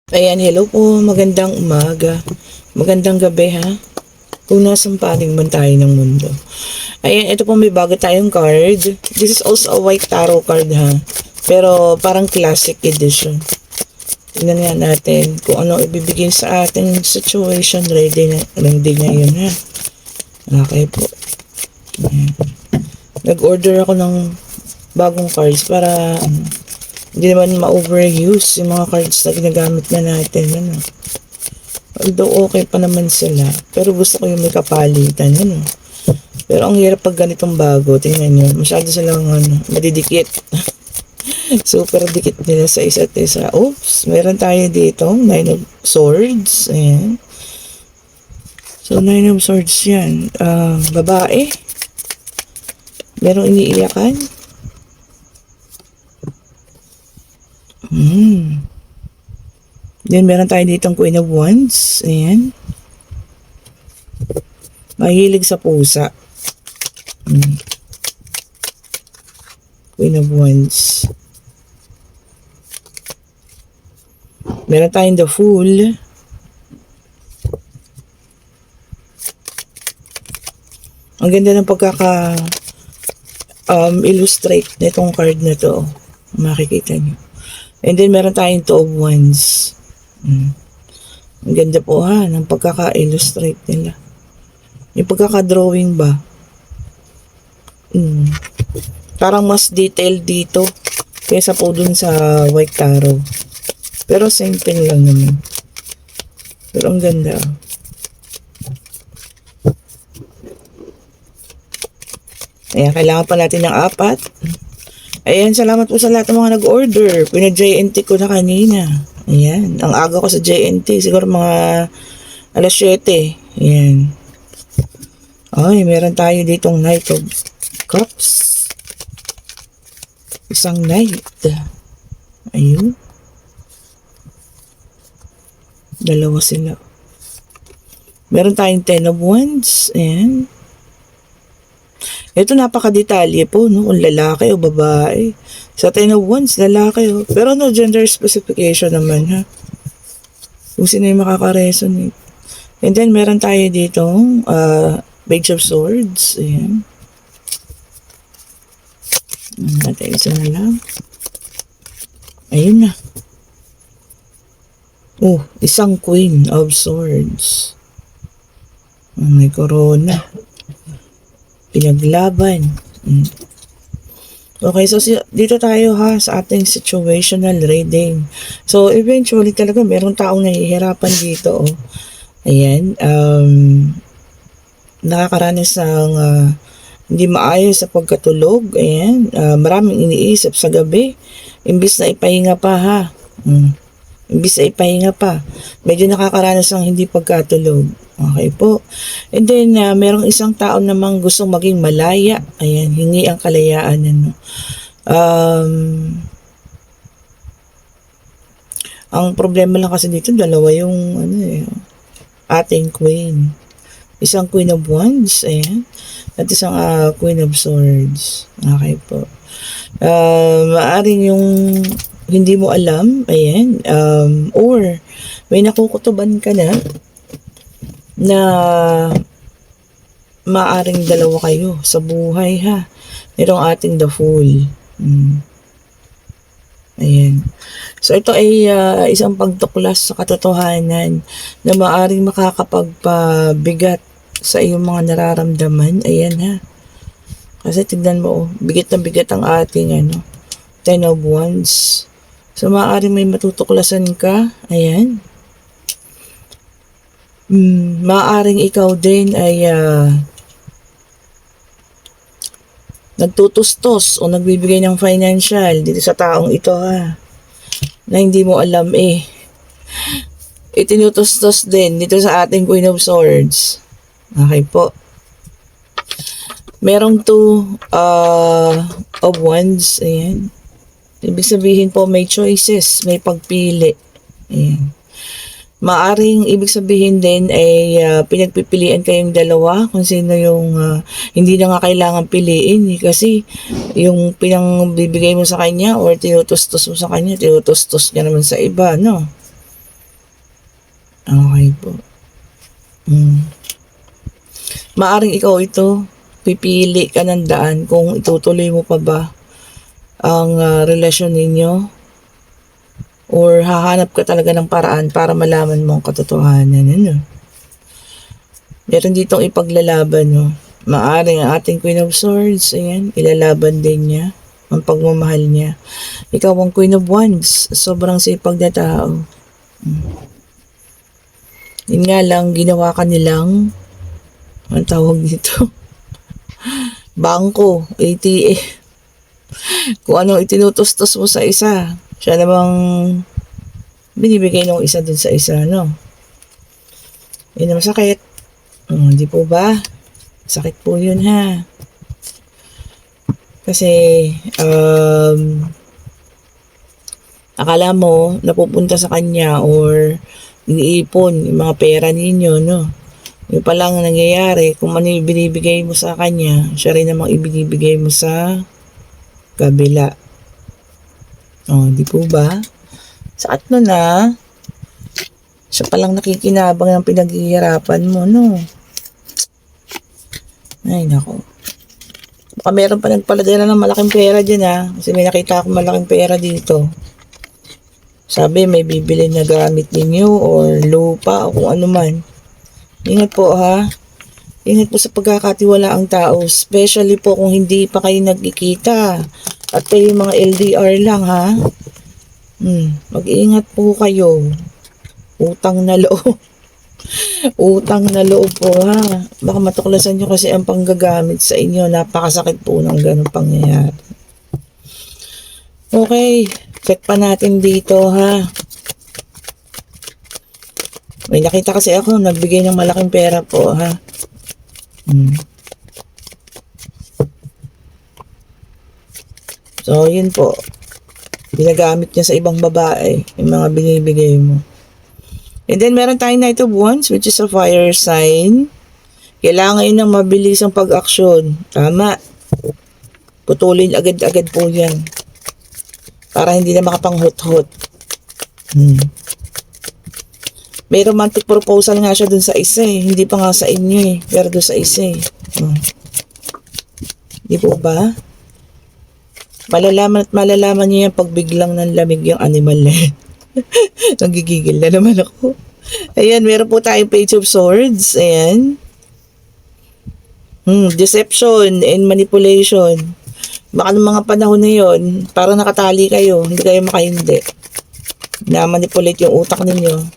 Ayan, hello po. Magandang umaga. Magandang gabi ha. Kung nasang panig man tayo ng mundo. Ayan, ito po may bago tayong card. This is also a white tarot card ha. Pero parang classic edition. Tingnan nga natin kung ano ibibigay sa ating situation ready ngayon ha. Okay po. Ayan. Nag-order ako ng bagong cards para hindi naman ma-overuse yung mga cards na ginagamit na natin. Ano. Although okay pa naman sila. Pero gusto ko yung may kapalitan. Ano. Pero ang hirap pag ganitong bago. Tingnan nyo. Masyado silang madidikit. Super dikit nila sa isa't isa. Oops. Meron tayo dito. 9 of Swords. Ayan. So 9 of Swords yan. Babae. Merong iniiyakan. Then, meron tayo ditong Queen of Wands. Ayan. Mahilig sa pusa. Queen of Wands. Meron tayong The Fool. Ang ganda ng illustrate nitong card na to. Makikita nyo. And then, meron tayong Two of Wands. Ang ganda po ha, ng pagkaka-illustrate nila. Yung pagkaka-drawing ba? Parang mas detailed dito kaysa po dun sa white tarot. Pero same thing lang naman. Pero ang ganda. Ayan, kailangan pa natin ng 4. Ayan, salamat po sa lahat ng mga nag-order. Pina-JNT ko na kanina. Ayan, ang aga ko sa JNT. Siguro mga alas 7. Ayan. Ay, meron tayo ditong Knight of Cups. Isang Knight. Ayun. Dalawa sila. Meron tayong Ten of Wands. Ayan. Ito napaka-detalye po, no? Kung lalaki o babae. Sa Ten of Wands, lalaki o. Pero no gender specification naman, ha? Kung sino yung makaka-resonate. And then, meron tayo dito, Page of Swords. Ayan. Natin isa na lang. Ayun na. Oh, isang Queen of Swords. May corona. Pinaglaban. Okay, so dito tayo ha sa ating situational reading. So eventually talaga merong taong nahihirapan dito. Oh. Ayan. Nakakaranas ng hindi maayos sa pagkatulog. Ayan. Maraming iniisip sa gabi. Imbis na ipahinga pa ha. Imbis na ipahinga pa. Medyo nakakaranas ng hindi pagkatulog. Okay po. And then, merong isang tao namang gustong maging malaya. Ayan, hingi ang kalayaan. Ano. Ang problema lang kasi dito, dalawa yung ating queen. Isang Queen of Wands, ayan. At isang Queen of Swords. Okay po. Maaring yung hindi mo alam, ayan. Or, may nakukutuban ka na maaring dalawa kayo sa buhay ha. Itong ating The Fool. Ayan. So ito ay isang pagtuklas sa katotohanan na maaring makakapagpabigat sa iyong mga nararamdaman. Ayan ha. Kasi tignan mo, bigat na bigat ang ating Ten of Wands. So maaring may matutuklasan ka. Ayan. Maaring ikaw din ay nagtutustos o nagbibigay ng financial dito sa taong ito ha, na hindi mo alam itinutustos din dito sa ating Queen of Swords. Okay po. Merong 2 of Wands. Ayan. Ibig sabihin po may choices, may pagpili. Ayan. Maaring ibig sabihin din ay pinagpipilian kayong dalawa kung sino yung hindi na nga kailangan piliin kasi yung pinangbibigay mo sa kanya or tinutustos mo sa kanya, tinutustos niya naman sa iba, no? Okay po. Maaring ikaw ito, pipili ka ng daan kung itutuloy mo pa ba ang relasyon ninyo or hahanap ka talaga ng paraan para malaman mo ang katotohanan. Ano? Meron ditong ipaglalaban, no? Maaring ang ating Queen of Swords, ayan, ilalaban din niya ang pagmamahal niya. Ikaw ang Queen of Wands, sobrang sipag na tao. Yun nga lang, ginawa ka nilang, ang tawag dito, bangko, ATM. Kung anong itinutustos mo sa isa, siya namang binibigay ng isa dun sa isa, no? Yun ang sakit. Hindi po ba? Sakit po yun, ha? Kasi, akala mo napupunta sa kanya or iniipon yung mga pera ninyo, no? Yung palang nangyayari, kung ano yung binibigay mo sa kanya, siya rin namang ibinibigay mo sa kabila. Di po ba? Sakit nun, na siya palang nakikinabang ng pinaghihirapan mo, no? Ay, nako. Baka meron pa nagpaladala ng malaking pera dyan, ha? Kasi may nakita akong malaking pera dito. Sabi, may bibili na gamit ninyo or lupa o kung ano man. Ingat po, ha? Ingat po sa pagkakatiwala ang tao. Especially po kung hindi pa kayo nagkikita. At kayo mga LDR lang, ha? Mag-iingat po kayo. Utang na loob. Utang na loob po, ha? Baka matuklasan nyo kasi ang panggagamit sa inyo. Napakasakit po ng ganun pangyayari. Okay. Check pa natin dito, ha? May nakita kasi ako. Nagbigay ng malaking pera po, ha? So, yun po. Ginagamit niya sa ibang babae. Yung mga binibigay mo. And then, meron tayong Knight of Wands, which is a fire sign. Kailangan yun ng mabilisang pag-aksyon. Tama. Putulin agad-agad po yan. Para hindi na makapanghot-hot. May romantic proposal nga siya dun sa isa, eh. Hindi pa nga sa inyo, eh. Pero dun sa isa, eh. Di po ba? Malalaman at malalaman niyo yan pag biglang nanlamig yung animal, eh. Nagigigil na naman ako. Ayan, meron po tayong Page of Swords. Ayan. Deception and manipulation. Baka ng mga panahon na yun, parang nakatali kayo, hindi kayo makahindi. Na-manipulate yung utak ninyo.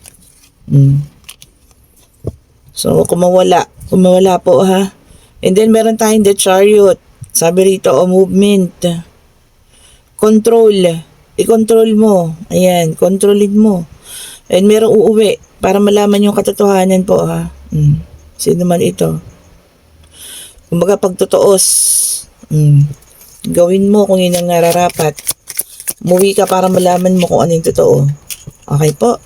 So, kumawala po, ha. And then, meron tayong The Chariot. Sabi rito, movement. Control. I-control mo. Ayan, kontrolin mo. And merong uuwi para malaman yung katotohanan po, ha. Sino man ito. Kumbaga pagtutuos. Gawin mo kung yun ang nararapat. Umuwi ka para malaman mo kung ano yung totoo. Okay po.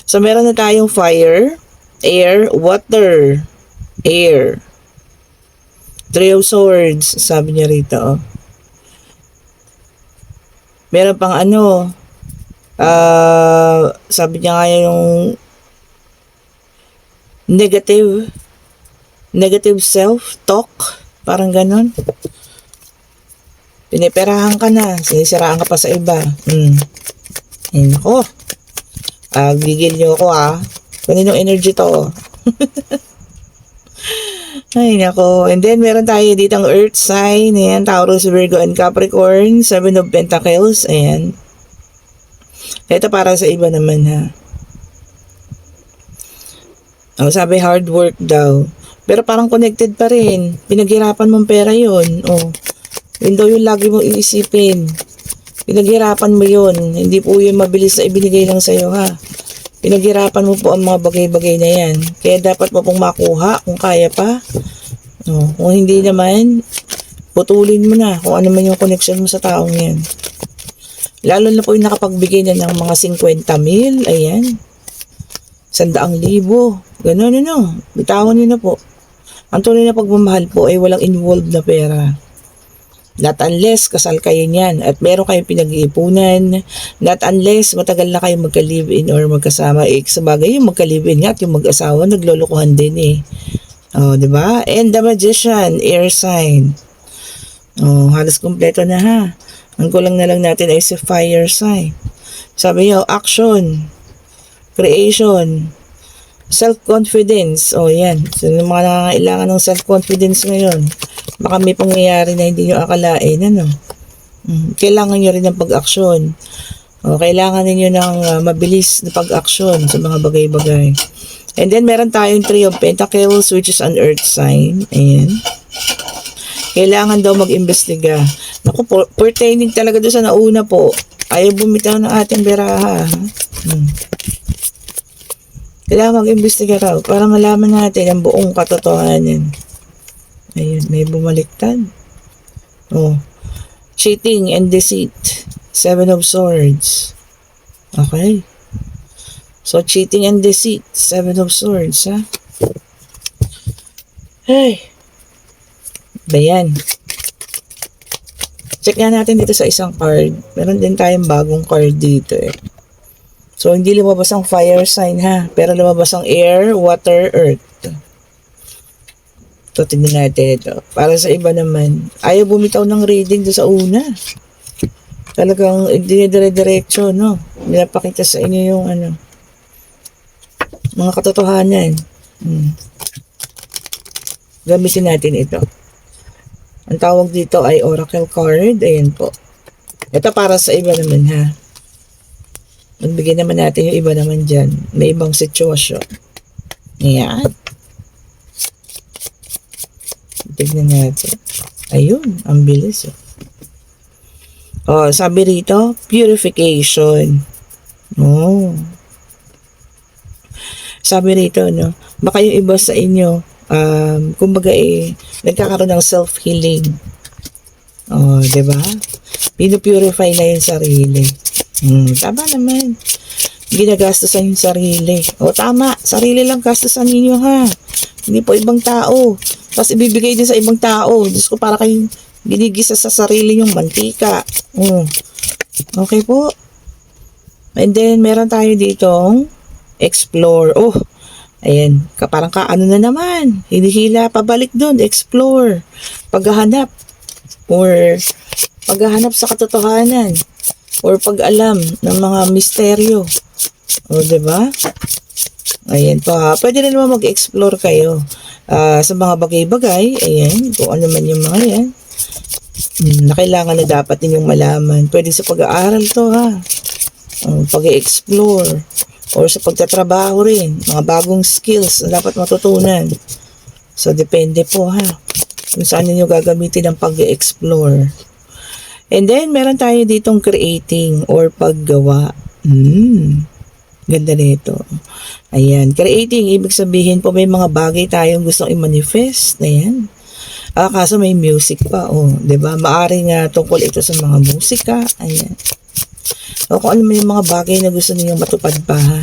So meron na tayong fire, air, water, air. Three of Swords, sabi niya rito, oh. Meron pang ano, sabi niya nga yung negative self-talk, parang ganon. Piniperahan ka na, sinisiraan ka pa sa iba. Ayun ako. Gigil niyo ako, ha. Kunin yung energy to. Ay, nako. And then, meron tayo ditong earth sign. Ayan, Taurus, Virgo, and Capricorn. 7 of Pentacles. Ayan. Ito para sa iba naman, ha. Sabi, hard work daw. Pero parang connected pa rin. Pinaghirapan mong pera yun. Yun daw yung lagi mong iisipin. Pinaghirapan mo yun. Hindi po yun mabilis na ibinigay lang sa'yo, ha. Pinaghirapan mo po ang mga bagay-bagay na yan. Kaya dapat mo pong makuha kung kaya pa. Kung hindi naman, putulin mo na kung ano man yung connection mo sa taong yan. Lalo na po yung nakapagbigay na ng mga 50,000. Ayan. 100,000. Ganun, bitawan nyo na po. Ang tunay na pagmamahal po ay walang involved na pera. Not unless kasal kayo niyan at meron kayong pinag-iipunan. Not unless matagal na kayong magka-live-in or magkasama. Sa bagay yung magka-live-in nga at yung mag-asawa naglolokohan din eh. Oh, di ba? And the Magician, air sign. Oh, halos kumpleto na ha. Ang kulang na lang natin ay si fire sign. Sabi niyo, action, creation, self-confidence. Oh, yan. So, yung mga nangangailangan ng self-confidence ngayon, baka may pangyayari na hindi nyo akalain, ano? Kailangan nyo rin ng pag-aksyon. O, kailangan ninyo ng mabilis na pag-aksyon sa mga bagay-bagay. And then, meron tayong Three of Pentacles, which is an earth sign. Ayan. Kailangan daw mag-imbestiga. Naku, pertaining talaga doon sa nauna po. Ayaw bumitaw ng ating beraha. Kailangan mag-imbestiga raw para malaman natin ang buong katotohanan. Ayun, may bumaliktad. Oh. Cheating and deceit. Seven of Swords. Okay. So, cheating and deceit. Seven of Swords, ha? Ay. Bayan. Check nga natin dito sa isang card. Meron din tayong bagong card dito eh. So, hindi lumabas ang fire sign ha. Pero lumabas ang air, water, earth. So, tignan natin ito. Para sa iba naman, ayaw bumitaw ng reading doon sa una. Talagang dinidire-diretso, no? Pinapakita sa inyo yung ano, mga katotohanan. Gamitin natin ito. Ang tawag dito ay oracle card. Ayan po. Ito para sa iba naman ha. Magbigay naman natin yung iba naman dyan. May ibang sitwasyon. Ayan. Tignan natin. Ayun, ang bilis. Oh, sabi rito, purification. Oh. Sabi rito, no, baka yung iba sa inyo, kumbaga nagkakaroon ng self-healing. Oh, diba? Pinupurify na yung sarili. Tama naman. Ginagastusan yung sarili. O, tama. Sarili lang gastusan ninyo, ha? Hindi po ibang tao. Tapos ibibigay din sa ibang tao. Diyos ko, para kayong ginigisa sa sarili yung mantika. Okay po. And then, meron tayo ditong explore. Oh, ayan. Parang kaano na naman. Hinihila, pabalik doon. Explore. Paghahanap. Or paghahanap sa katotohanan. Or pag-alam ng mga misteryo. O, diba? Ayan po ha. Pwede rin naman mag-explore kayo sa mga bagay-bagay. Ayan. Kung ano man yung mga yan. Na kailangan na dapat ninyong malaman. Pwede sa pag-aaral to ha. Pag-explore. Or sa pagtatrabaho rin. Mga bagong skills na dapat matutunan. So, depende po ha. Kung saan ninyo gagamitin ang pag-explore. And then, meron tayo ditong creating or paggawa. Ganda nito. Ayan. Creating, ibig sabihin po may mga bagay tayong gustong i-manifest. Ayan. Kaso may music pa. Oh, diba? Maaring tungkol ito sa mga musika. Ayan. O kung ano yung mga bagay na gusto niyo matupad pa. Ha?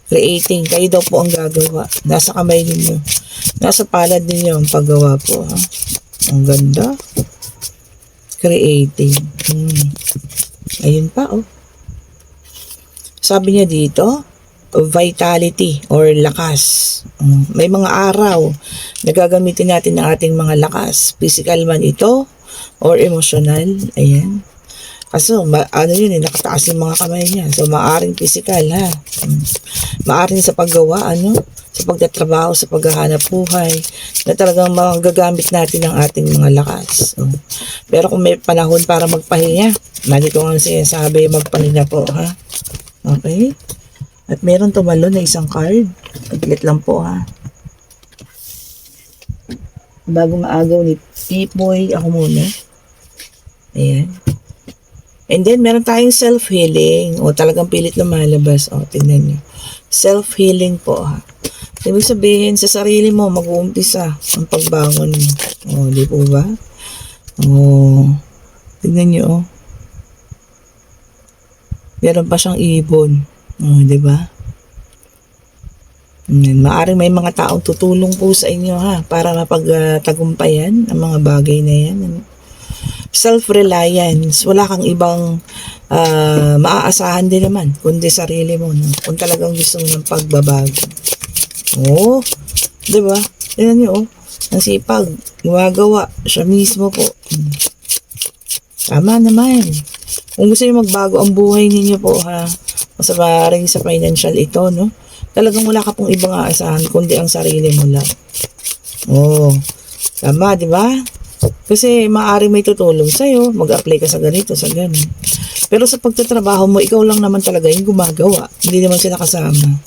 Creating. Kayo daw po ang gagawa. Nasa kamay ninyo. Nasa palad ninyo ang paggawa po. Ha? Ang ganda. Creating. Ayun pa, oh. Sabi niya dito, vitality or lakas. May mga araw na gagamitin natin ng ating mga lakas. Physical man ito or emotional. Ayan. Kaso, ano yun nakataas yung mga kamay niya. So, maaring physical, ha. Maaring sa paggawa, sa pagtatrabaho, sa paghahanap buhay, na talagang magagamit natin ang ating mga lakas. Pero kung may panahon para magpahinga, lagi ko nga sinasabi, magpahinga po, ha. Okay? At meron tumalon na isang card. Paglit lang po, ha. Bago maagaw ni Pipoy, ako muna. Ayan. And then, meron tayong self-healing. O, talagang pilit lumalabas. O, tingnan nyo. Self-healing po, ha. Ibig sabihin, sa sarili mo, mag-uumpisa ang pagbangon mo. O, di po ba? O, tingnan nyo, o. Meron pa siyang ibon. O, di ba? Maaring may mga taong tutulong po sa inyo ha para mapagtagumpayan ang mga bagay na yan. Ano? Self-reliance, wala kang ibang maaasahan din naman kundi sarili mo. No? Kung talagang gusto mo ng pagbabago. Oh, di ba? Tingnan nyo, ang sipag, gumagawa, siya mismo po. Tama naman. Kung gusto niyo magbago ang buhay ninyo po ha, masabaring sa financial ito, no? Talagang wala ka pong ibang aasahan kundi ang sarili mo lang. Oh, tama, di ba? Kasi maaari may tutulong sa'yo, mag-apply ka sa ganito, sa ganun. Pero sa pagtatrabaho mo, ikaw lang naman talaga yung gumagawa. Hindi naman sila kasama.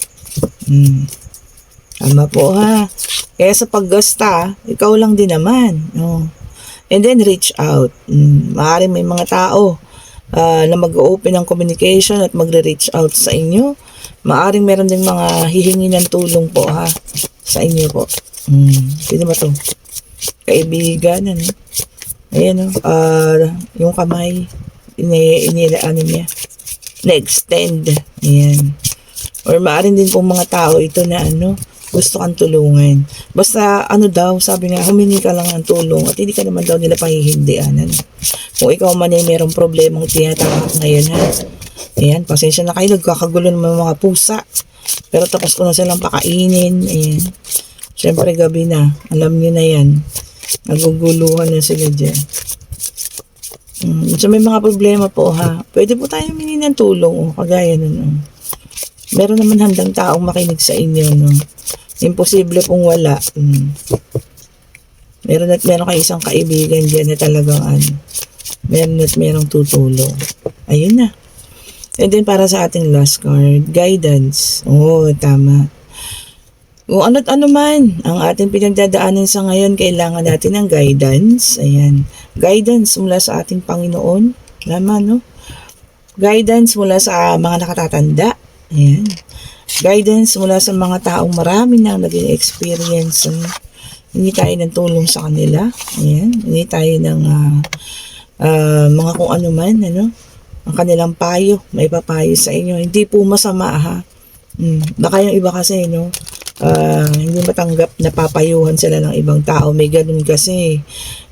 Tama po ha. Kaya sa paggasta, ikaw lang din naman. Oh. And then reach out. Maaari may mga tao na mag-open ng communication at magre-reach out sa inyo. Maaring meron ding mga hihingi ng tulong po ha sa inyo po. Sino ba to? Kaibigan, ano? Ayan o. Yung kamay, inilaan niya. Na-extend. Ayan. Or maaring din pong mga tao ito na ano, gusto kang tulungan. Basta ano daw, sabi nga, humingi ka lang ng tulong at hindi ka naman daw nila pahihindian. Ano? Kung ikaw man ay merong problemang tinatawag ngayon ha. Ayan, pasensya na kayo, nagkakagulo ng mga pusa. Pero tapos ko na silang pakainin. Ayan. Siyempre gabi na, alam niyo na yan. Naguguluhan na sila dyan. So may mga problema po ha. Pwede po tayo humingi ng tulong. Oh, kagaya nun. Meron naman handang taong makinig sa inyo. No? Imposible pong wala. Meron kayo isang kaibigan dyan na talagang ano. Merong tutulong. Ayun na. And then para sa ating last card, guidance. Oh, tama. Kung ano't ano man ang ating pinagdadaanan sa ngayon, kailangan natin ng guidance. Ayan. Guidance mula sa ating Panginoon. Tama, no? Guidance mula sa mga nakatatanda. Ayan. Guidance mula sa mga taong marami nang naging experience. Hindi tayo ng tulong sa kanila. Ayan. Hindi tayo ng mga kung ano man, ano? Ang kanilang payo, may papayo sa inyo. Hindi po masama ha. Baka yung iba kasi, no? Hindi matanggap na papayuhan sila ng ibang tao. May ganun kasi.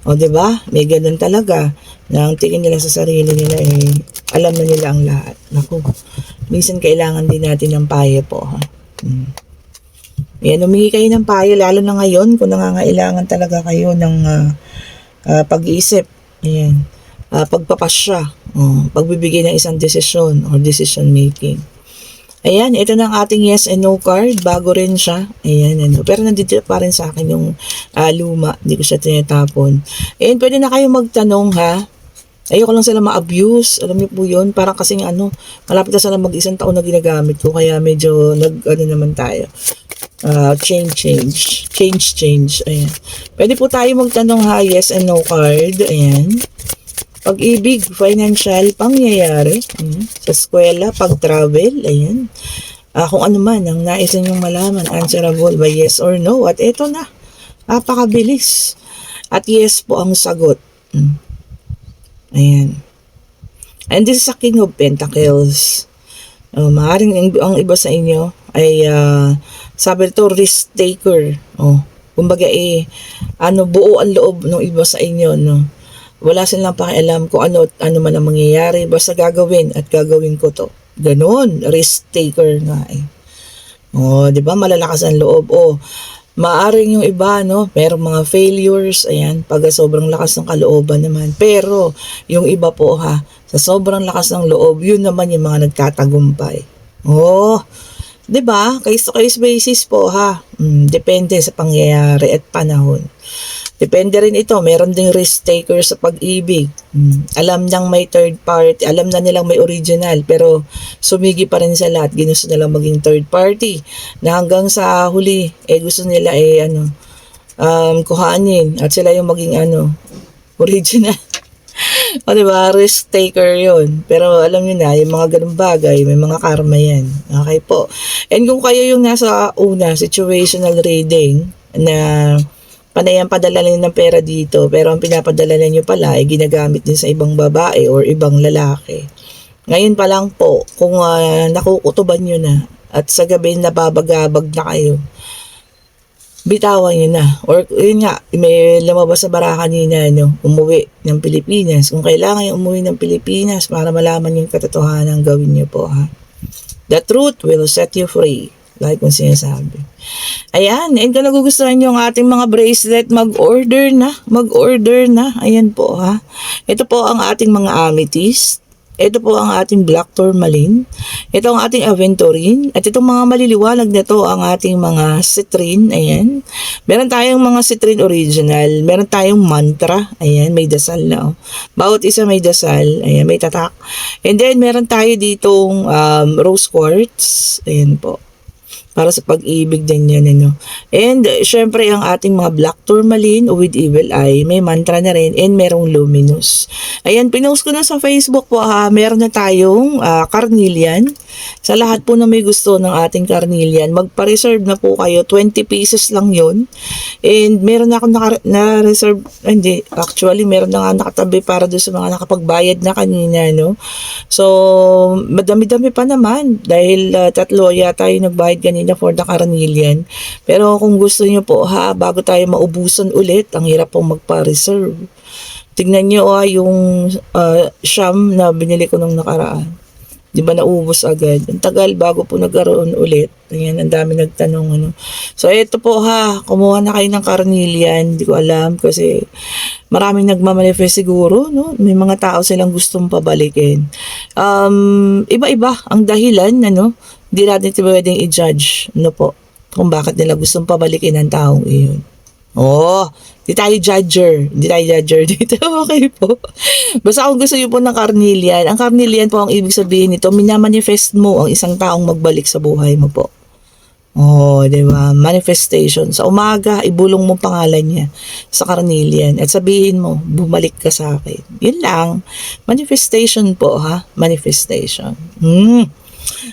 O, diba? May ganun talaga. Na ang tingin nila sa sarili nila alam na nila ang lahat. Naku. Minsan kailangan din natin ng payo po, ha. Yan, humingi kayo ng payo, lalo na ngayon, kung nangangailangan talaga kayo ng pag-iisip. Ayan. Pagpapasya. Pagbibigay ng isang desisyon or decision making. Ayan, ito na ang ating yes and no card. Bago rin siya. Ayan, ano. Pero nandito pa rin sa akin yung luma. Hindi ko siya tinatapon. Ayan, pwede na kayo magtanong ha. Ayoko lang sila ma-abuse. Alam niyo po yun. Parang kasing ano, malapit na sana mag-isang taon na ginagamit ko. Kaya medyo naman tayo. Change. Ayan. Pwede po tayo magtanong ha. Yes and no card. Ayan. Pag-ibig, financial, pangyayari, sa eskwela, pag-travel, ayan. Kung ano man ang nais ninyong malaman, answerable by yes or no. At eto na, napakabilis. At yes po ang sagot. Ayan. And this is a King of Pentacles. Maaaring ang iba sa inyo ay, sabi ito, risk taker. Kumbaga buo ang loob ng iba sa inyo, no? Wala silang pakialam kung ano man ang mangyayari. Basta gagawin at gagawin ko to. Ganon. Risk taker nga di ba? Malalakas ang loob. Maaring yung iba, no? Merong mga failures. Ayan. Pag sobrang lakas ng kalooban naman. Pero, yung iba po ha, sa sobrang lakas ng loob, yun naman yung mga nagtatagumpay. Di ba? Case to case basis po ha. Depende sa pangyayari at panahon. Depende rin ito, meron ding risk taker sa pag-ibig. Alam niyang may third party, alam na nilang may original, pero sumigi pa rin sa lahat. Ginusto nilang maging third party. Na hanggang sa huli, gusto nila kuhanin. At sila yung maging original. Diba? Risk taker yun. Pero alam niyo na, yung mga ganung bagay, may mga karma yan. Okay po. And kung kayo yung nasa situational reading, na panayan padala niyo ng pera dito, pero ang pinapadala niyo pala ay ginagamit din sa ibang babae or ibang lalaki. Ngayon pa lang po, kung nakukutuban niyo na, at sa gabi nababagabag na kayo, bitawan nyo na. Or yun nga, may lumabas sa bara kanina, umuwi ng Pilipinas. Kung kailangan yung umuwi ng Pilipinas para malaman yung katotohanan, gawin nyo po ha. The truth will set you free. Like kung sinasabi. Ayan, and kung nagugustuhan nyo ang ating mga bracelet, mag-order na. Mag-order na. Ayan po ha. Ito po ang ating mga amethyst. Ito po ang ating black tourmaline. Ito ang ating aventurine. At itong mga maliliwanag na to ang ating mga citrine. Ayan. Meron tayong mga citrine original. Meron tayong mantra. Ayan, may dasal na. Bawat isa may dasal. Ayan, may tatak. And then, meron tayo ditong rose quartz. Ayan po. Para sa pag-ibig din yan, And, syempre, ang ating mga black tourmaline with evil eye, may mantra na rin, and merong luminous. Ayan, pinost ko na sa Facebook po ha, meron na tayong carnelian. Sa lahat po na may gusto ng ating carnelian, magpa-reserve na po kayo, 20 pieces lang yon. And, meron na akong na-reserve, hindi, actually, meron na nga nakatabi para doon sa mga nakapagbayad na kanina, So, madami-dami pa naman, dahil 3 yata yung nagbayad kanina for the carnelian. Pero kung gusto nyo po ha, bago tayo maubusan ulit, ang hirap pong magpa-reserve. Tignan nyo yung sham na binili ko nung nakaraan. Di ba naubos agad? Ang tagal bago po nagkaroon ulit. Ayan, ang dami nagtanong. So, ito po ha, kumuha na kayo ng carnelian. Hindi ko alam kasi maraming nagmamanifest siguro, May mga tao silang gustong pabalikin. Iba-iba ang dahilan, Hindi natin pwedeng i-judge, po, kung bakit nila gustong pabalikin ang taong iyon. Di tayo judger. Di tayo judger dito. Okay po. Basta kung gusto nyo po ng carnelian, ang carnelian po ang ibig sabihin nito, minamanifest mo ang isang taong magbalik sa buhay mo po. Diba? Manifestation. Sa umaga, ibulong mo pangalan niya sa carnelian at sabihin mo, bumalik ka sa akin. Yun lang. Manifestation po, ha? Manifestation.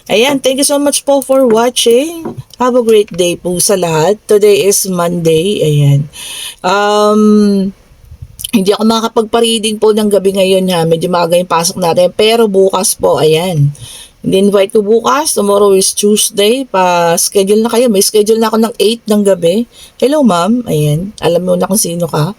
Ayan, thank you so much po for watching. Have a great day po sa lahat. Today is Monday. Ayan. Hindi ako makakapagpa-reading po ng gabi ngayon ha. Medyo maaga yung pasok natin. Pero bukas po, ayan. Invite ko bukas. Tomorrow is Tuesday. Pa-schedule na kayo. May schedule na ako ng 8 ng gabi. Hello, ma'am. Ayan. Alam mo na kung sino ka.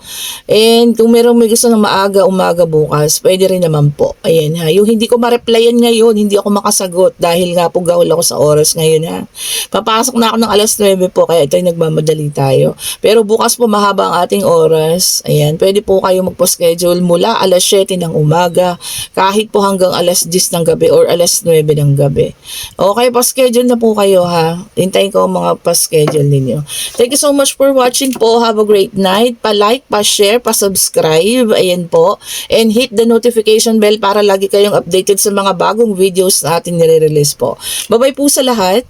And kung meron may gusto ng maaga, umaga bukas, pwede rin naman po. Ayan ha. Yung hindi ko ma-replyan ngayon, hindi ako makasagot dahil nga po gawal ako sa oras ngayon ha. Papasok na ako ng alas 9 po, kaya ito'y nagmamadali tayo. Pero bukas po mahaba ang ating oras. Ayan. Pwede po kayo magpo-schedule mula alas 7 ng umaga, kahit po hanggang alas 10 ng gabi or alas 9 ng gabi. Okay, pa-schedule na po kayo ha. Hintayin ko ang mga pa-schedule ninyo. Thank you so much for watching po. Have a great night. Pa-like, pa-share, pa-subscribe. Ayan po. And hit the notification bell para lagi kayong updated sa mga bagong videos na ating nire-release po. Bye-bye po sa lahat.